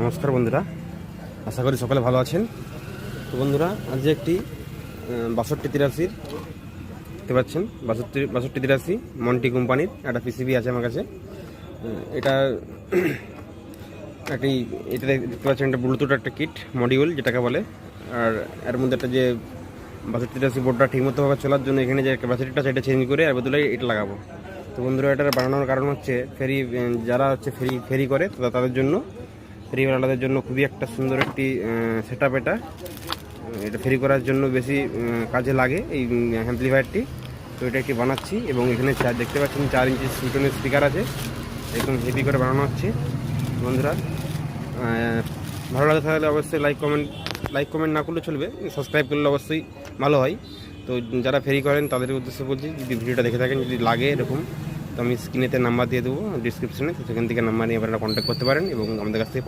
নমস্কার বন্ধুরা, আশা করি সকলে ভালো আছেন। তো বন্ধুরা, আজ একটি 6283 দেখতে পাচ্ছেন, 6283 মন্টি কোম্পানির একটা পিসিবি আছে আমার কাছে। এটা এটা দেখতে পাচ্ছেন, একটা ব্লুটুথ একটা কিট মডিউল যেটাকে বলে। আর এর মধ্যে একটা যে 6283 বোর্ডটা ঠিকমতোভাবে চলার জন্য এখানে যে ক্যাপাসিটিটা সেটা চেঞ্জ করে এর বদলে এটা লাগাবো। তো বন্ধুরা, এটার বানানোর কারণ হচ্ছে যারা ফেরি করে তাদের জন্য, ফেরিওয়ালাদের জন্য খুবই একটা সুন্দর একটি সেট আপ। এটা ফেরি করার জন্য বেশি কাজে লাগে এই অ্যাম্পলিফায়ারটি। তো এটা একটি বানাচ্ছি এবং এখানে দেখতে পাচ্ছেন 4 ইঞ্চি সুটনের স্পিকার আছে, একদম হেভি করে বানানো হচ্ছে। বন্ধুরা, ভালো লাগে তাহলে অবশ্যই লাইক কমেন্ট না করলে চলবে, সাবস্ক্রাইব করলে অবশ্যই ভালো হয়। তো যারা ফেরি করেন তাদের উদ্দেশ্যে বলছি, যদি ভিডিওটা দেখে থাকেন, যদি লাগে এরকম, তো আমি স্ক্রিনেতে নাম্বার দিয়ে দেবো ডিসক্রিপশনে, তো সেখান থেকে নাম্বার নিয়ে আপনারা কন্ট্যাক্ট করতে পারেন এবং আমাদের কাছ থেকে